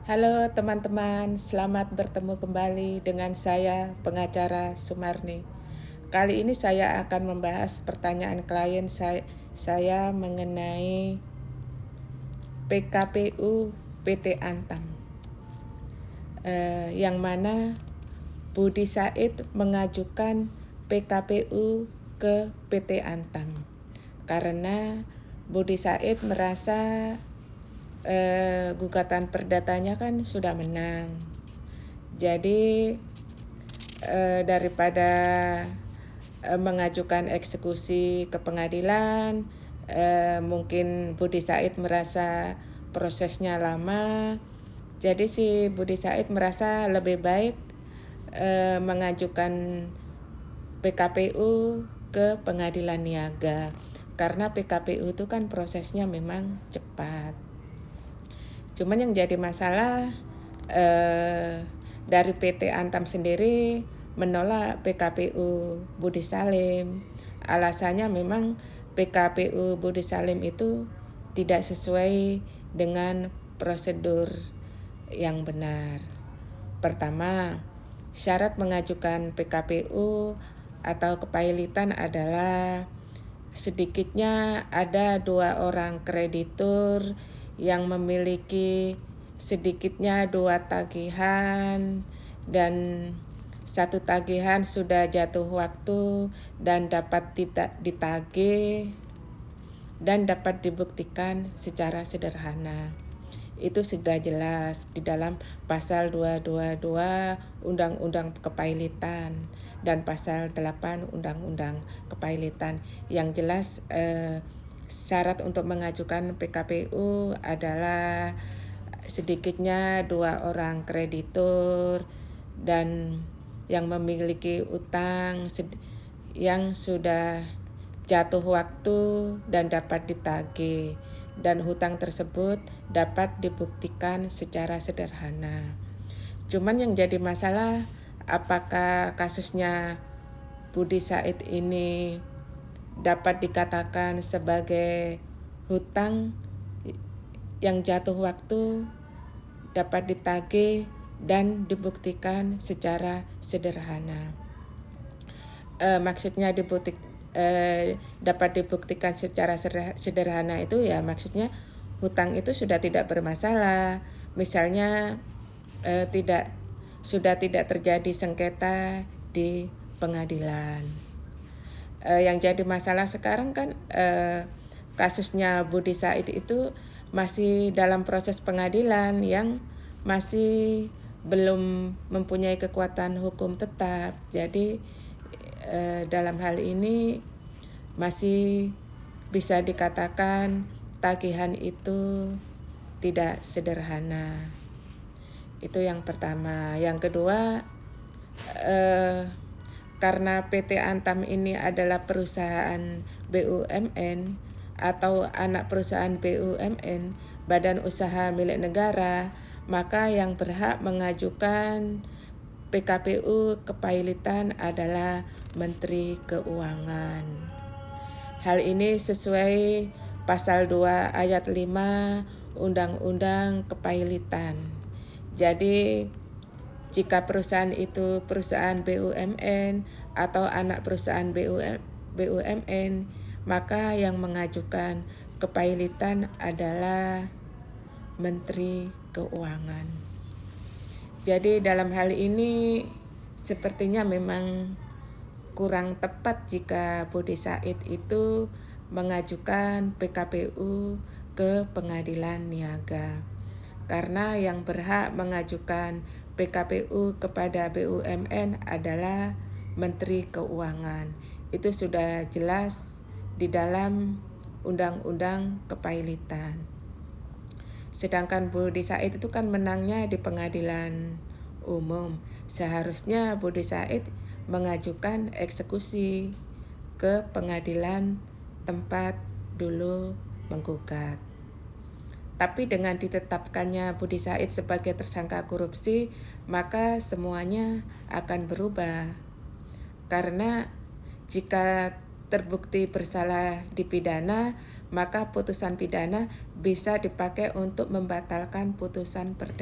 Halo teman-teman, selamat bertemu kembali dengan saya, pengacara Sumarni. Kali ini saya akan membahas pertanyaan klien saya mengenai PKPU PT Antam, yang mana Budi Said mengajukan PKPU ke PT Antam karena Budi Said merasa gugatan perdatanya kan sudah menang. Jadi daripada mengajukan eksekusi ke pengadilan, mungkin Budi Said merasa prosesnya lama. Jadi si Budi Said merasa lebih baik mengajukan PKPU ke pengadilan niaga karena PKPU itu kan prosesnya memang cepat. Cuman yang jadi masalah dari PT Antam sendiri menolak PKPU Budi Salim. Alasannya memang PKPU Budi Salim itu tidak sesuai dengan prosedur yang benar. Pertama, syarat mengajukan PKPU atau kepailitan adalah sedikitnya ada 2 orang kreditur yang memiliki sedikitnya 2 tagihan dan 1 tagihan sudah jatuh waktu dan dapat tidak ditagih dan dapat dibuktikan secara sederhana. Itu sudah jelas di dalam pasal 222 Undang-Undang Kepailitan dan pasal 8 Undang-Undang Kepailitan. Yang jelas syarat untuk mengajukan PKPU adalah sedikitnya 2 orang kreditur dan yang memiliki utang yang sudah jatuh waktu dan dapat ditagih, dan hutang tersebut dapat dibuktikan secara sederhana. Cuman yang jadi masalah, apakah kasusnya Budi Said ini dapat dikatakan sebagai hutang yang jatuh waktu, dapat ditagih dan dibuktikan secara sederhana. Maksudnya dapat dibuktikan secara sederhana itu ya maksudnya hutang itu sudah tidak bermasalah. Misalnya sudah tidak terjadi sengketa di pengadilan. Yang jadi masalah sekarang kan kasusnya Budi Said itu masih dalam proses pengadilan yang masih belum mempunyai kekuatan hukum tetap. Jadi dalam hal ini masih bisa dikatakan tagihan itu tidak sederhana. Itu yang pertama. Yang kedua, karena PT Antam ini adalah perusahaan BUMN atau anak perusahaan BUMN, badan usaha milik negara, maka yang berhak mengajukan PKPU kepailitan adalah Menteri Keuangan. Hal ini sesuai pasal 2 ayat 5 Undang-Undang Kepailitan. Jadi jika perusahaan itu perusahaan BUMN atau anak perusahaan BUMN, maka yang mengajukan kepailitan adalah Menteri Keuangan. Jadi dalam hal ini sepertinya memang kurang tepat jika Budi Said itu mengajukan PKPU ke pengadilan niaga. Karena yang berhak mengajukan PKPU kepada BUMN adalah Menteri Keuangan. Itu sudah jelas di dalam Undang-Undang Kepailitan. Sedangkan Budi Said itu kan menangnya di pengadilan umum. Seharusnya Budi Said mengajukan eksekusi ke pengadilan tempat dulu menggugat. Tapi dengan ditetapkannya Budi Said sebagai tersangka korupsi, maka semuanya akan berubah. Karena jika terbukti bersalah di pidana, maka putusan pidana bisa dipakai untuk membatalkan putusan perdata.